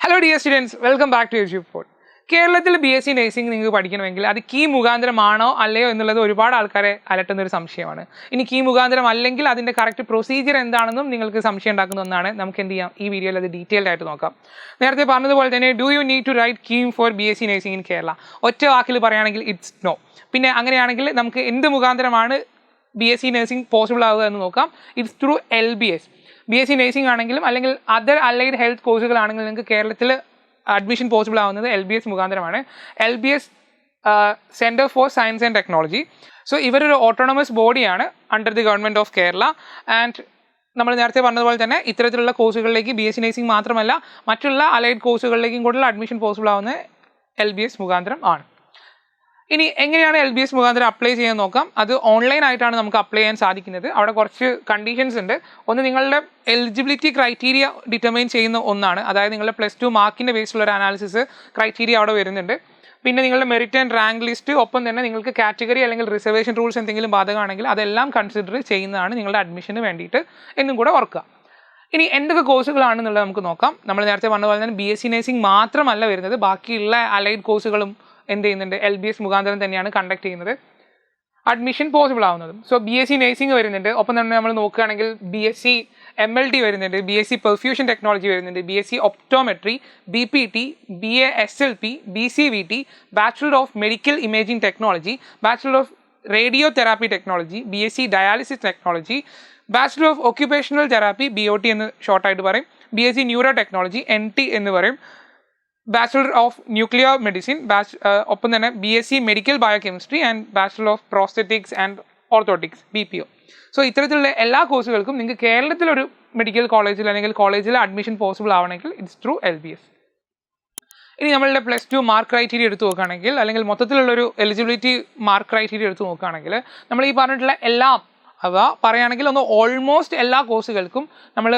Hello dear students, welcome back to YouTube. കേരളത്തിൽ BSc nursing നിങ്ങൾക്ക് പഠിക്കണമെങ്കിൽ അത് കീ മുഖാന്തരമാണോ അല്ലയോ എന്നുള്ളത് ഒരുപാട് ആൾക്കാരെ അലട്ടുന്ന ഒരു സംശയമാണ്. ഇനി കീ മുഖാന്തരം അല്ലെങ്കിൽ അതിന്റെ കറക്റ്റ് പ്രൊസീജിയർ എന്താണെന്നും നിങ്ങൾക്ക് സംശയം ഉണ്ടാക്കുന്ന ഒന്നാണ്. നമുക്ക് എന്ത് ചെയ്യാം, ഈ വീഡിയോയിൽ അത് ഡീറ്റെയിൽഡ് ആയിട്ട് നോക്കാം. നേരത്തെ പറഞ്ഞതുപോലെ തന്നെ do you need to write KEAM for BSc nursing in Kerala? ഒറ്റ വാക്കിൽ പറയുകയാണെങ്കിൽ ഇറ്റ്സ് നോ. പിന്നെ അങ്ങനെയാണെങ്കിൽ നമുക്ക് എന്ത് മുഖാന്തരമാണ് BSc നഴ്സിംഗ് പോസിബിൾ ആവുക എന്ന് നോക്കാം. It's through LBS. BSc nursing ആണെങ്കിലും അല്ലെങ്കിൽ അതർ അലൈഡ് ഹെൽത്ത് കോഴ്സുകളാണെങ്കിലും നിങ്ങൾക്ക് കേരളത്തിൽ അഡ്മിഷൻ പോസിബിൾ ആവുന്നത് LBS മുഖാന്തരമാണ്. LBS centre for science and technology. So ഇവരൊരു ഓട്ടോണമസ് ബോഡിയാണ് under the government of Kerala. And നമ്മൾ നേരത്തെ പറഞ്ഞതുപോലെ തന്നെ ഇത്തരത്തിലുള്ള കോഴ്സുകളിലേക്ക് BSc നഴ്സിംഗ് മാത്രമല്ല മറ്റുള്ള അലൈഡ് കോഴ്സുകളിലേക്കും കൂടുതൽ അഡ്മിഷൻ പോസിബിൾ ആവുന്നത് LBS മുഖാന്തരം ആണ്. ഇനി എങ്ങനെയാണ് LBS മുഖാന്തരം അപ്ലൈ ചെയ്യാൻ നോക്കാം. അത് ഓൺലൈൻ ആയിട്ടാണ് നമുക്ക് അപ്ലൈ ചെയ്യാൻ സാധിക്കുന്നത്. അവിടെ കുറച്ച് കണ്ടീഷൻസ് ഉണ്ട്. ഒന്ന്, നിങ്ങളുടെ എലിജിബിലിറ്റി ക്രൈറ്റീരിയ ഡിറ്റർമൈൻ ചെയ്യുന്ന ഒന്നാണ്. അതായത് നിങ്ങളുടെ +2 മാർക്കിൻ്റെ ബേസിലുള്ള ഒരു അനാലിസിസ് ക്രൈറ്റീരിയ അവിടെ വരുന്നുണ്ട്. പിന്നെ നിങ്ങളുടെ മെറിറ്റ് ആൻഡ് റാങ്ക് ലിസ്റ്റ്, ഒപ്പം തന്നെ നിങ്ങൾക്ക് കാറ്റഗറി അല്ലെങ്കിൽ റിസർവേഷൻ റൂൾസ് എന്തെങ്കിലും ബാധകമാണെങ്കിൽ അതെല്ലാം കൺസിഡർ ചെയ്യുന്നതാണ് നിങ്ങളുടെ അഡ്മിഷന് വേണ്ടിയിട്ട് എന്നും കൂടെ ഓർക്കുക. ഇനി എന്തൊക്കെ കോഴ്സുകളാണെന്നുള്ളത് നമുക്ക് നോക്കാം. നമ്മൾ നേരത്തെ പറഞ്ഞ പോലെ തന്നെ BSc നഴ്സിംഗ് മാത്രമല്ല വരുന്നത്, ബാക്കിയുള്ള അലൈഡ് കോഴ്സുകളും എന്ത് ചെയ്യുന്നുണ്ട്, LBS മുഖാന്തരം തന്നെയാണ് കണ്ടക്ട് ചെയ്യുന്നത് അഡ്മിഷൻ പോസിബിൾ ആവുന്നതും. സോ BSc നഴ്സിംഗ് വരുന്നുണ്ട്. ഒപ്പം തന്നെ നമ്മൾ നോക്കുകയാണെങ്കിൽ BSc MLT വരുന്നുണ്ട്, BSc പെർഫ്യൂഷൻ ടെക്നോളജി വരുന്നുണ്ട്, BSc optometry, BPT, BA SLP, BCVT, bachelor of medical imaging technology, bachelor of radio therapy technology, BSc dialysis technology, bachelor of occupational therapy, BOT എന്ന് ഷോർട്ടായിട്ട് പറയും, BSc ന്യൂറോ ടെക്നോളജി, NT എന്ന് പറയും, bachelor of nuclear medicine, ഒപ്പം തന്നെ BSc medical biochemistry and bachelor of prosthetics and orthotics, BPO. So ഇത്തരത്തിലുള്ള എല്ലാ കോഴ്സുകൾക്കും നിങ്ങൾക്ക് കേരളത്തിലൊരു മെഡിക്കൽ കോളേജിൽ അല്ലെങ്കിൽ കോളേജിൽ അഡ്മിഷൻ പോസിബിൾ ആവണമെങ്കിൽ ഇറ്റ്സ് ത്രൂ LBS. ഇനി നമ്മളുടെ +2 മാർക്ക് ക്രൈറ്റീരിയ എടുത്ത് നോക്കുകയാണെങ്കിൽ അല്ലെങ്കിൽ മൊത്തത്തിലുള്ളൊരു എലിജിബിലിറ്റി മാർക്ക് ക്രൈറ്റീരിയ എടുത്ത് നോക്കുകയാണെങ്കിൽ നമ്മൾ ഈ പറഞ്ഞിട്ടുള്ള എല്ലാം പറയുകയാണെങ്കിൽ ഒന്ന് ഓൾമോസ്റ്റ് എല്ലാ കോഴ്സുകൾക്കും നമ്മൾ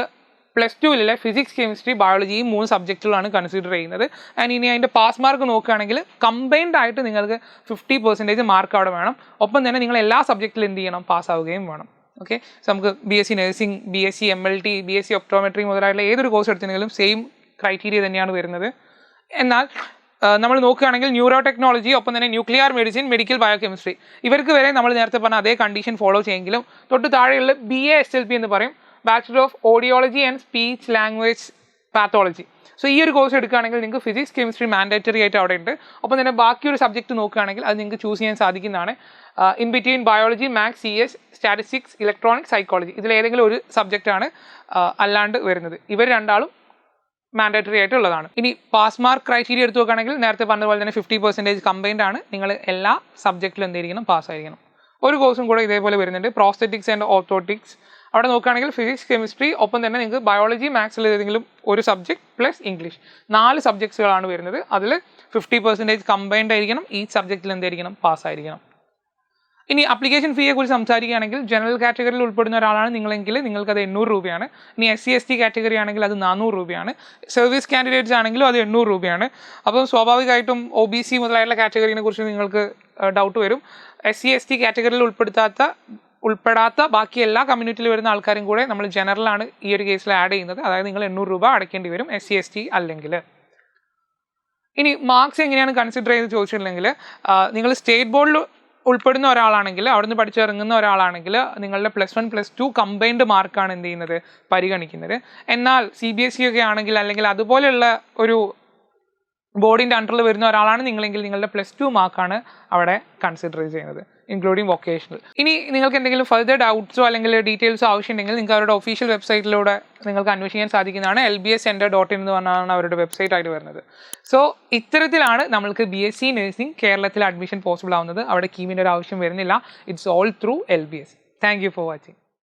+2 ഫിസിക്സ്, കെമിസ്ട്രി, ബയോളജി ഈ 3 സബ്ജക്റ്റുകളാണ് കൺസിഡർ ചെയ്യുന്നത്. ആൻഡ് ഇനി അതിൻ്റെ പാസ് മാർക്ക് നോക്കുകയാണെങ്കിൽ കമ്പൈൻഡ് ആയിട്ട് നിങ്ങൾക്ക് 50% മാർക്ക് അവിടെ വേണം. ഒപ്പം തന്നെ നിങ്ങൾ എല്ലാ സബ്ജക്റ്റിലും എന്ത് ചെയ്യണം, പാസ്സാവുകയും വേണം. ഓക്കെ, സോ നമുക്ക് BSc nursing, BSc MLT, BSc optometry മുതലായിട്ടുള്ള ഏതൊരു കോഴ്സ് എടുത്തിട്ടുണ്ടെങ്കിലും സെയിം ക്രൈറ്റീരിയ തന്നെയാണ് വരുന്നത്. എന്നാൽ നമ്മൾ നോക്കുകയാണെങ്കിൽ ന്യൂറോ ടെക്നോളജി, ഒപ്പം തന്നെ ന്യൂക്ലിയർ മെഡിസിൻ, മെഡിക്കൽ ബയോകെമിസ്ട്രി ഇവർക്ക് വരെ നമ്മൾ നേരത്തെ പറഞ്ഞ അതേ കണ്ടീഷൻ ഫോളോ ചെയ്യുമെങ്കിലും തൊട്ട് താഴെയുള്ള BA SLP എന്ന് പറയും, bachelor of audiology and speech language pathology. So ഈ ഒരു കോഴ്സ് എടുക്കുകയാണെങ്കിൽ നിങ്ങൾക്ക് ഫിസിക്സ്, കെമിസ്ട്രി മാൻഡേറ്ററി ആയിട്ട് അവിടെ ഉണ്ട്. ഒപ്പം തന്നെ ബാക്കിയൊരു സബ്ജക്റ്റ് നോക്കുകയാണെങ്കിൽ അത് നിങ്ങൾക്ക് ചൂസ് ചെയ്യാൻ സാധിക്കുന്നതാണ്. In between biology, maths, CS, statistics, electronics, psychology ഇതിലേതെങ്കിലും ഒരു സബ്ജക്റ്റാണ് അല്ലാണ്ട് വരുന്നത്. ഇവർ രണ്ടാളും മാൻഡേറ്ററി ആയിട്ടുള്ളതാണ്. ഇനി പാസ് മാർക്ക് ക്രൈറ്റീരിയ എടുത്ത് നോക്കുകയാണെങ്കിൽ നേരത്തെ പറഞ്ഞതുപോലെ തന്നെ 50% കമ്പൈൻഡ് ആണ്. നിങ്ങൾ എല്ലാ സബ്ജക്റ്റിലും എന്തായിരിക്കണം, പാസ്സായിരിക്കണം. ഒരു കോഴ്സും കൂടെ ഇതേപോലെ വരുന്നുണ്ട്, പ്രോസ്തെറ്റിക്സ് ആൻഡ് ഓർത്തോട്ടിക്സ്. അവിടെ നോക്കുകയാണെങ്കിൽ ഫിസിക്സ്, കെമിസ്ട്രി, ഒപ്പം തന്നെ നിങ്ങൾക്ക് ബയോളജി, മാത്സിൽ ഏതെങ്കിലും ഒരു സബ്ജക്ട് പ്ലസ് ഇംഗ്ലീഷ് 4 സബ്ജക്ട്സുകളാണ് വരുന്നത്. അതിൽ 50% കമ്പൈൻഡ് ആയിരിക്കണം. ഈ സബ്ജക്റ്റിൽ എന്തായിരിക്കണം, പാസ്സായിരിക്കണം. ഇനി അപ്ലിക്കേഷൻ ഫീയെ കുറിച്ച് സംസാരിക്കുകയാണെങ്കിൽ ജനറൽ കാറ്റഗറിയിൽ ഉൾപ്പെടുന്ന ഒരാളാണ് നിങ്ങളെങ്കിൽ നിങ്ങൾക്കത് 800 രൂപയാണ്. ഇനി SC ST കാറ്റഗറി ആണെങ്കിൽ അത് 400 രൂപയാണ്. സർവീസ് കാൻഡിഡേറ്റ്സ് ആണെങ്കിലും അത് 800 രൂപയാണ്. അപ്പം സ്വാഭാവികമായിട്ടും OBC മുതലായിട്ടുള്ള കാറ്റഗറിനെ കുറിച്ച് നിങ്ങൾക്ക് ഡൗട്ട് വരും. SC ST കാറ്റഗറിയിൽ ഉൾപ്പെടാത്ത ബാക്കി എല്ലാ കമ്മ്യൂണിറ്റിയിൽ വരുന്ന ആൾക്കാരും കൂടെ നമ്മൾ ജനറലാണ് ഈ ഒരു കേസിൽ ആഡ് ചെയ്യുന്നത്. അതായത് നിങ്ങൾ 800 രൂപ അടയ്ക്കേണ്ടി വരും SC ST അല്ലെങ്കിൽ. ഇനി മാർക്സ് എങ്ങനെയാണ് കൺസിഡർ ചെയ്ത് ചോദിച്ചിട്ടുണ്ടെങ്കിൽ നിങ്ങൾ സ്റ്റേറ്റ് ബോർഡിൽ ഉൾപ്പെടുന്ന ഒരാളാണെങ്കിൽ, അവിടുന്ന് പഠിച്ചിറങ്ങുന്ന ഒരാളാണെങ്കിൽ നിങ്ങളുടെ +1 +2 കമ്പൈൻഡ് മാർക്കാണ് എന്ത് ചെയ്യുന്നത്, പരിഗണിക്കുന്നത്. എന്നാൽ CBSE ഒക്കെ ആണെങ്കിൽ അല്ലെങ്കിൽ അതുപോലെയുള്ള ഒരു ബോർഡിൻ്റെ അണ്ടറിൽ വരുന്ന ഒരാളാണ് നിങ്ങളെങ്കിൽ നിങ്ങളുടെ +2 മാർക്കാണ് അവിടെ കൺസിഡർ ചെയ്യുന്നത്, ഇൻക്ലൂഡിങ് വൊക്കേഷണൽ. ഇനി നിങ്ങൾക്ക് എന്തെങ്കിലും ഫർദർ ഡൗട്ട്സോ അല്ലെങ്കിൽ ഡീറ്റെയിൽസോ ആവശ്യമുണ്ടെങ്കിൽ നിങ്ങൾക്ക് അവരുടെ ഒഫീഷ്യൽ വെബ്സൈറ്റിലൂടെ നിങ്ങൾക്ക് അന്വേഷിക്കാൻ സാധിക്കുന്നതാണ്. LBScenter.in എന്ന് പറഞ്ഞാണ് അവരുടെ വെബ്സൈറ്റ് ആയിട്ട് വരുന്നത്. സോ ഇത്തരത്തിലാണ് നമ്മൾക്ക് BSc നഴ്സിംഗ് കേരളത്തിൽ അഡ്മിഷൻ പോസിബിൾ ആവുന്നത്. അവിടെ കീമിൻ്റെ ഒരു ആവശ്യം വരുന്നില്ല. It's all through LBS. Thank you for watching.